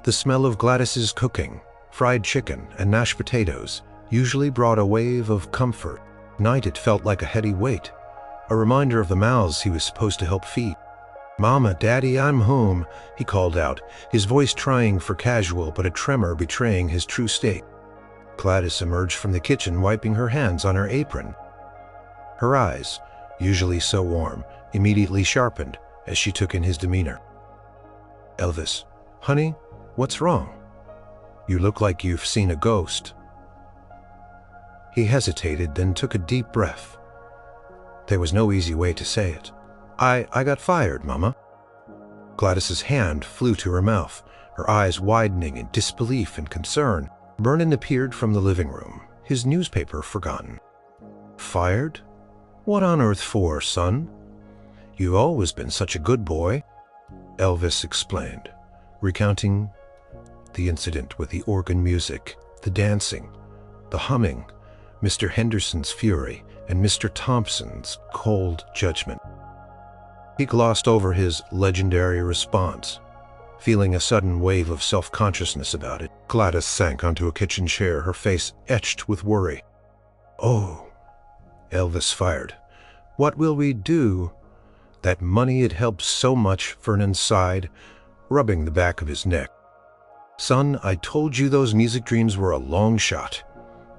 Speaker 1: The smell of Gladys's cooking, fried chicken and mashed potatoes, usually brought a wave of comfort. Tonight it felt like a heady weight, a reminder of the mouths he was supposed to help feed. "Mama, Daddy, I'm home," he called out, his voice trying for casual but a tremor betraying his true state. Gladys emerged from the kitchen, wiping her hands on her apron. Her eyes, usually so warm, immediately sharpened as she took in his demeanor. "Elvis, honey, what's wrong? You look like you've seen a ghost." He hesitated, then took a deep breath. There was no easy way to say it. I got fired, Mama." Gladys's hand flew to her mouth, her eyes widening in disbelief and concern. Vernon appeared from the living room, his newspaper forgotten. "Fired? What on earth for, son? You've always been such a good boy," Elvis explained, recounting the incident with the organ music, the dancing, the humming, Mr. Henderson's fury, and Mr. Thompson's cold judgment. He glossed over his legendary response, feeling a sudden wave of self-consciousness about it. Gladys sank onto a kitchen chair, her face etched with worry. "Oh," Elvis fired. "What will we do?" That money had helped so much, Vernon sighed, rubbing the back of his neck. "Son, I told you those music dreams were a long shot.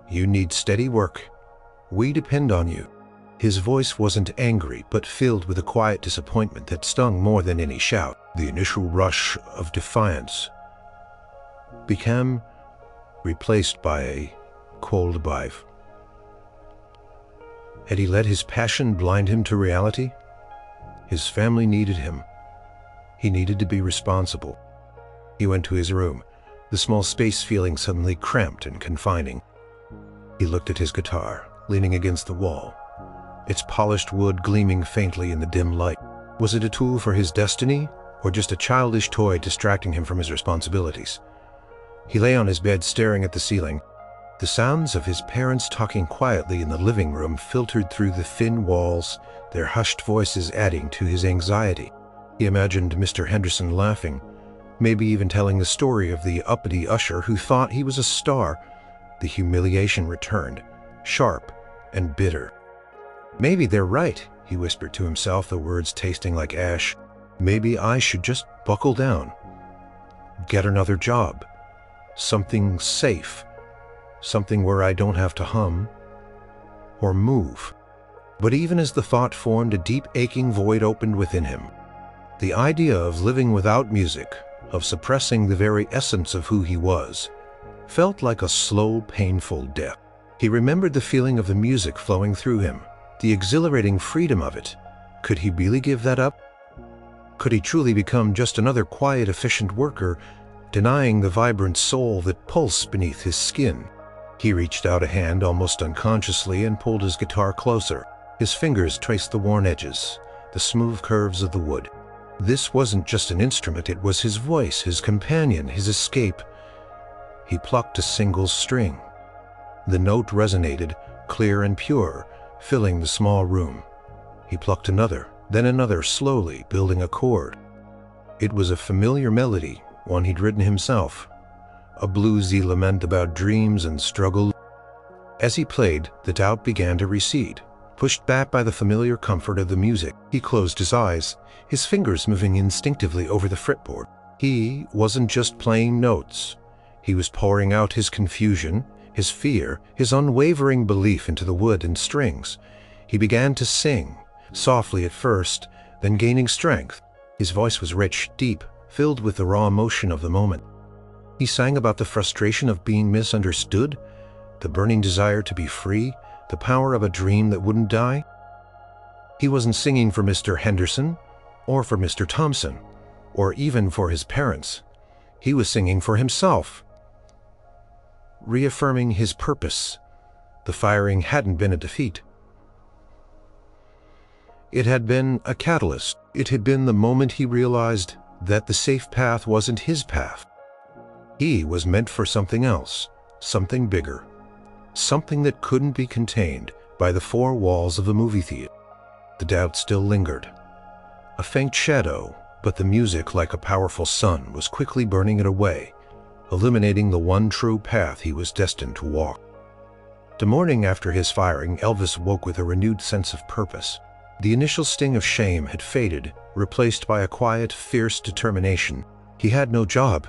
Speaker 1: You need steady work. We depend on you." His voice wasn't angry, but filled with a quiet disappointment that stung more than any shout. The initial rush of defiance became replaced by a cold vibe. Had he let his passion blind him to reality? His family needed him. He needed to be responsible. He went to his room, the small space feeling suddenly cramped and confining. He looked at his guitar, leaning against the wall, its polished wood gleaming faintly in the dim light. Was it a tool for his destiny, or just a childish toy distracting him from his responsibilities? He lay on his bed staring at the ceiling. The sounds of his parents talking quietly in the living room filtered through the thin walls, their hushed voices adding to his anxiety. He imagined Mr. Henderson laughing, maybe even telling the story of the uppity usher who thought he was a star. The humiliation returned, sharp and bitter. "Maybe they're right," he whispered to himself, the words tasting like ash. "Maybe I should just buckle down, get another job, something safe, something where I don't have to hum or move." But even as the thought formed, a deep aching void opened within him. The idea of living without music, of suppressing the very essence of who he was, felt like a slow, painful death. He remembered the feeling of the music flowing through him, the exhilarating freedom of it. Could he really give that up? Could he truly become just another quiet, efficient worker, denying the vibrant soul that pulsed beneath his skin? He reached out a hand almost unconsciously and pulled his guitar closer. His fingers traced the worn edges, the smooth curves of the wood. This wasn't just an instrument, it was his voice, his companion, his escape. He plucked a single string. The note resonated, clear and pure, filling the small room. He plucked another, then another, slowly building a chord. It was a familiar melody, one he'd written himself, a bluesy lament about dreams and struggle. As he played, the doubt began to recede, pushed back by the familiar comfort of the music. He closed his eyes, his fingers moving instinctively over the fretboard. He wasn't just playing notes. He was pouring out his confusion, his fear, his unwavering belief into the wood and strings. He began to sing, softly at first, then gaining strength. His voice was rich, deep, filled with the raw emotion of the moment. He sang about the frustration of being misunderstood, the burning desire to be free, the power of a dream that wouldn't die. He wasn't singing for Mr. Henderson, or for Mr. Thompson, or even for his parents. He was singing for himself, reaffirming his purpose. The firing hadn't been a defeat. It had been a catalyst. It had been the moment he realized that the safe path wasn't his path. He was meant for something else, something bigger, something that couldn't be contained by the four walls of a movie theater. The doubt still lingered. A faint shadow, but the music, like a powerful sun, was quickly burning it away, illuminating the one true path he was destined to walk. The morning after his firing, Elvis woke with a renewed sense of purpose. The initial sting of shame had faded, replaced by a quiet, fierce determination. He had no job.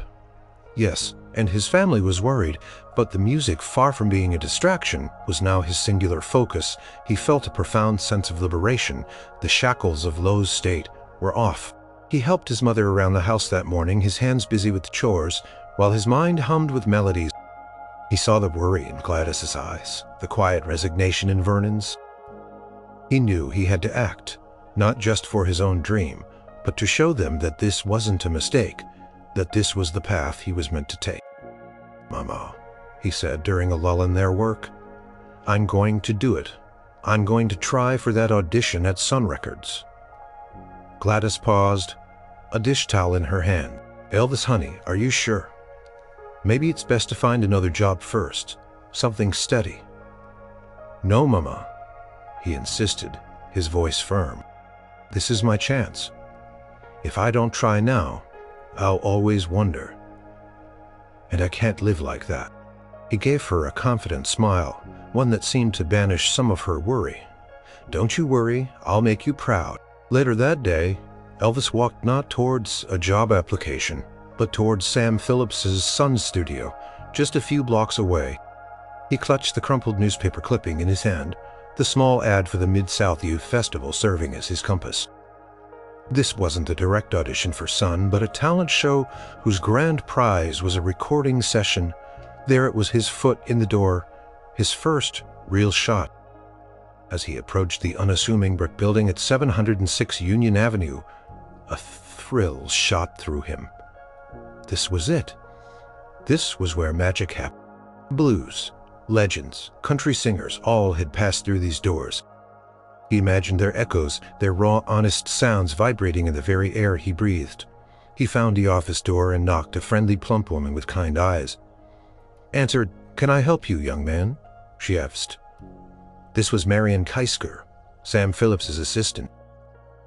Speaker 1: Yes, and his family was worried, but the music, far from being a distraction, was now his singular focus. He felt a profound sense of liberation. The shackles of Loew's state were off. He helped his mother around the house that morning, his hands busy with chores, while his mind hummed with melodies. He saw the worry in Gladys's eyes, the quiet resignation in Vernon's. He knew he had to act, not just for his own dream, but to show them that this wasn't a mistake, that this was the path he was meant to take. "Mama," he said during a lull in their work, "I'm going to do it. I'm going to try for that audition at Sun Records." Gladys paused, a dish towel in her hand. "Elvis, honey, are you sure? Maybe it's best to find another job first, something steady." "No, Mama," he insisted, his voice firm. "This is my chance. If I don't try now, I'll always wonder. And I can't live like that." He gave her a confident smile, one that seemed to banish some of her worry. "Don't you worry, I'll make you proud." Later that day, Elvis walked not towards a job application, but towards Sam Phillips's Sun studio, just a few blocks away. He clutched the crumpled newspaper clipping in his hand, the small ad for the Mid-South Youth Festival serving as his compass. This wasn't a direct audition for Sun, but a talent show whose grand prize was a recording session. There it was, his foot in the door, his first real shot. As he approached the unassuming brick building at 706 Union Avenue, a thrill shot through him. This was it. This was where magic happened. Blues, legends, country singers, all had passed through these doors. He imagined their echoes, their raw, honest sounds vibrating in the very air he breathed. He found the office door and knocked. A friendly, plump woman with kind eyes answered. "Can I help you, young man?" she asked. This was Marion Keisker, Sam Phillips's assistant.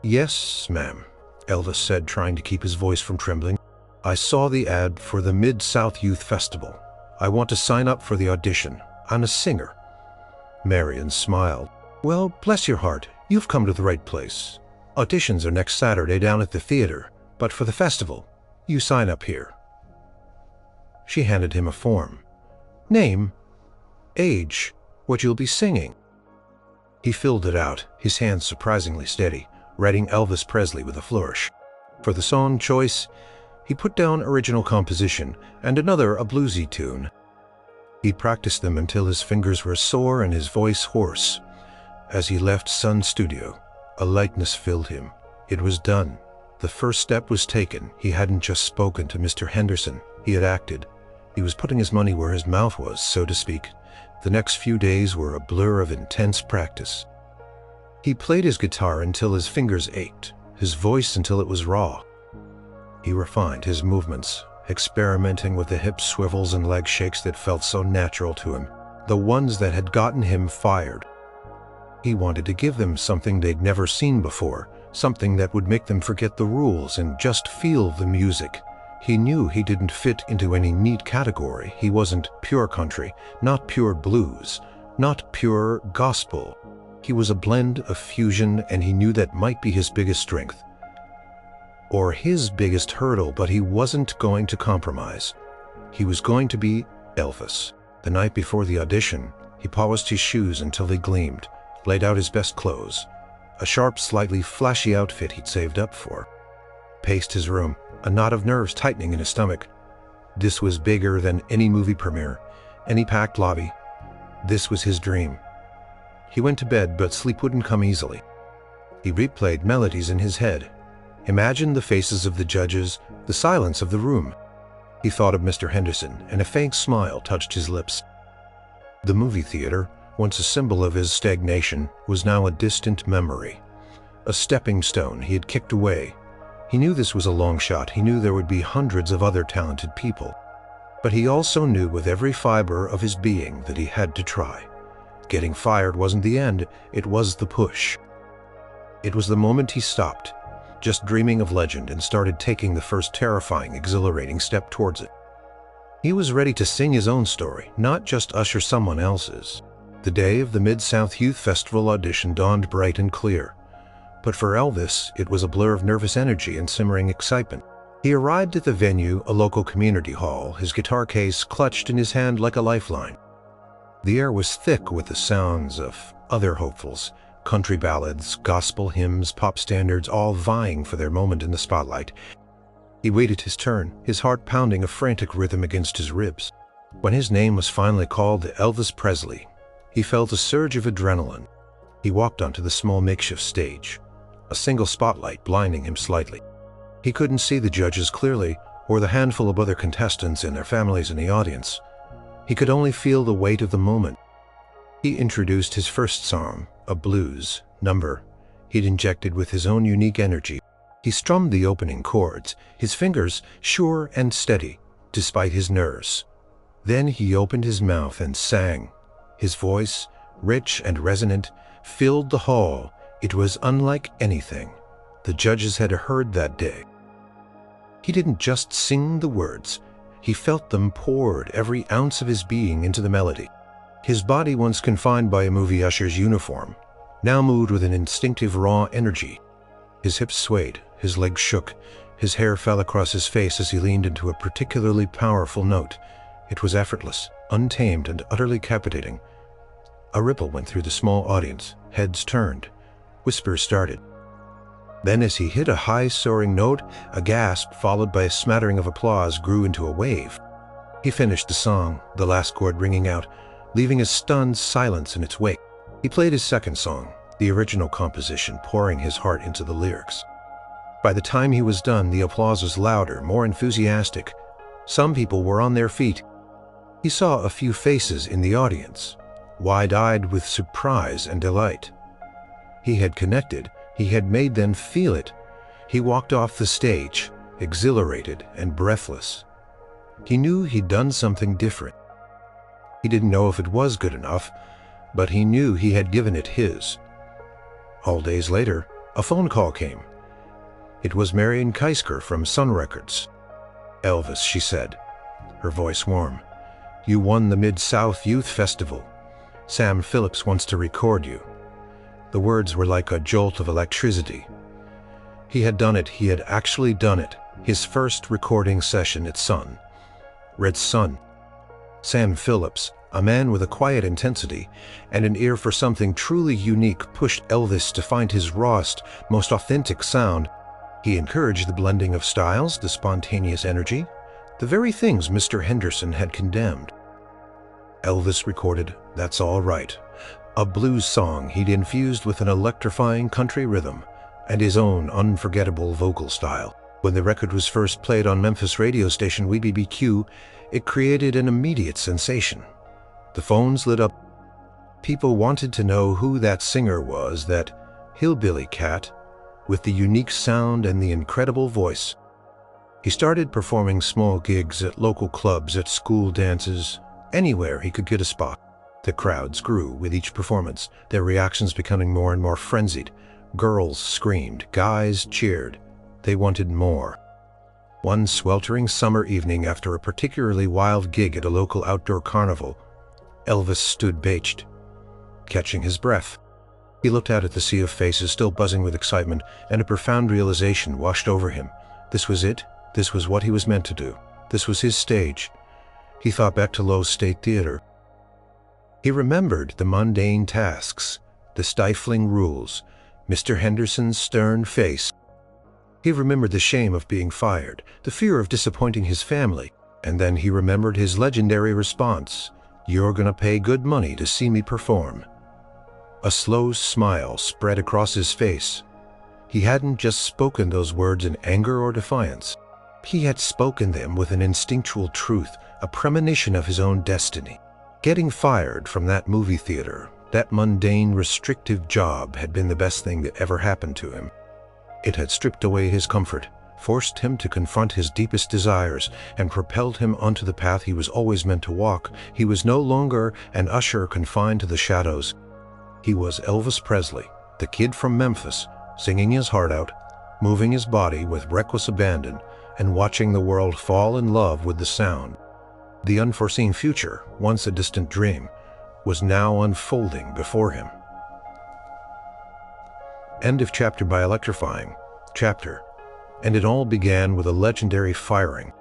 Speaker 1: "Yes, ma'am," Elvis said, trying to keep his voice from trembling. "I saw the ad for the Mid-South Youth Festival. I want to sign up for the audition. I'm a singer." Marion smiled. "Well, bless your heart, you've come to the right place. Auditions are next Saturday down at the theater, but for the festival, you sign up here." She handed him a form. "Name, age, what you'll be singing." He filled it out, his hands surprisingly steady, writing Elvis Presley with a flourish. For the song choice, he put down original composition and another, a bluesy tune. He practiced them until his fingers were sore and his voice hoarse. As he left Sun Studio, a lightness filled him. It was done. The first step was taken. He hadn't just spoken to Mr. Henderson. He had acted. He was putting his money where his mouth was, so to speak. The next few days were a blur of intense practice. He played his guitar until his fingers ached, his voice until it was raw. He refined his movements, experimenting with the hip swivels and leg shakes that felt so natural to him, the ones that had gotten him fired. He wanted to give them something they'd never seen before, something that would make them forget the rules and just feel the music. He knew he didn't fit into any neat category. He wasn't pure country, not pure blues, not pure gospel. He was a blend of fusion, and he knew that might be his biggest strength. Or his biggest hurdle, but he wasn't going to compromise. He was going to be Elvis. The night before the audition, he polished his shoes until they gleamed, laid out his best clothes, a sharp, slightly flashy outfit he'd saved up for. Paced his room, a knot of nerves tightening in his stomach. This was bigger than any movie premiere, any packed lobby. This was his dream. He went to bed, but sleep wouldn't come easily. He replayed melodies in his head, imagined the faces of the judges, the silence of the room. He thought of Mr. Henderson, and a faint smile touched his lips. The movie theater, once a symbol of his stagnation, was now a distant memory, a stepping stone he had kicked away, He knew this was a long shot. He knew there would be hundreds of other talented people. But he also knew with every fiber of his being that he had to try. Getting fired wasn't the end, it was the push. It was the moment he stopped, just dreaming of legend, and started taking the first terrifying, exhilarating step towards it. He was ready to sing his own story, not just usher someone else's. The day of the Mid-South Youth Festival audition dawned bright and clear. But for Elvis, it was a blur of nervous energy and simmering excitement. He arrived at the venue, a local community hall, his guitar case clutched in his hand like a lifeline. The air was thick with the sounds of other hopefuls, country ballads, gospel hymns, pop standards, all vying for their moment in the spotlight. He waited his turn, his heart pounding a frantic rhythm against his ribs. When his name was finally called Elvis Presley, he felt a surge of adrenaline. He walked onto the small makeshift stage, a single spotlight blinding him slightly. He couldn't see the judges clearly, or the handful of other contestants and their families in the audience. He could only feel the weight of the moment. He introduced his first song, a blues number he'd injected with his own unique energy. He strummed the opening chords, his fingers sure and steady, despite his nerves. Then he opened his mouth and sang. His voice, rich and resonant, filled the hall. It was unlike anything the judges had heard that day. He didn't just sing the words. He felt them poured, every ounce of his being, into the melody. His body, once confined by a movie usher's uniform, now moved with an instinctive raw energy. His hips swayed, his legs shook, his hair fell across his face as he leaned into a particularly powerful note. It was effortless, untamed, and utterly captivating. A ripple went through the small audience. Heads turned. Whispers started. Then, as he hit a high soaring note, a gasp followed by a smattering of applause grew into a wave. He finished the song, the last chord ringing out, leaving a stunned silence in its wake. He played his second song, the original composition, pouring his heart into the lyrics. By the time he was done, the applause was louder, more enthusiastic. Some people were on their feet. He saw a few faces in the audience, wide-eyed with surprise and delight. He had connected. He had made them feel it. He walked off the stage, exhilarated and breathless. He knew he'd done something different. He didn't know if it was good enough, but he knew he had given it his. All days later, a phone call came. It was Marion Keisker from Sun Records. "Elvis," she said, her voice warm, "you won the Mid-South Youth Festival. Sam Phillips wants to record you." The words were like a jolt of electricity. He had done it. He had actually done it. His first recording session at Sun. Red Sun. Sam Phillips, a man with a quiet intensity and an ear for something truly unique, pushed Elvis to find his rawest, most authentic sound. He encouraged the blending of styles, the spontaneous energy, the very things Mr. Henderson had condemned. Elvis recorded "That's All Right," a blues song he'd infused with an electrifying country rhythm and his own unforgettable vocal style. When the record was first played on Memphis radio station WBBQ, it created an immediate sensation. The phones lit up. People wanted to know who that singer was, that hillbilly cat with the unique sound and the incredible voice. He started performing small gigs at local clubs, at school dances, anywhere he could get a spot. The crowds grew with each performance, their reactions becoming more and more frenzied. Girls screamed, guys cheered. They wanted more. One sweltering summer evening, after a particularly wild gig at a local outdoor carnival, Elvis stood beached, catching his breath. He looked out at the sea of faces still buzzing with excitement, and a profound realization washed over him. This was it. This was what he was meant to do. This was his stage. He thought back to Loew's State Theater. He remembered the mundane tasks, the stifling rules, Mr. Henderson's stern face. He remembered the shame of being fired, the fear of disappointing his family, and then he remembered his legendary response, "You're gonna pay good money to see me perform." A slow smile spread across his face. He hadn't just spoken those words in anger or defiance. He had spoken them with an instinctual truth, a premonition of his own destiny. Getting fired from that movie theater, that mundane, restrictive job, had been the best thing that ever happened to him. It had stripped away his comfort, forced him to confront his deepest desires, and propelled him onto the path he was always meant to walk. He was no longer an usher confined to the shadows. He was Elvis Presley, the kid from Memphis, singing his heart out, moving his body with reckless abandon, and watching the world fall in love with the sound. The unforeseen future, once a distant dream, was now unfolding before him. End of chapter by electrifying chapter. And it all began with a legendary firing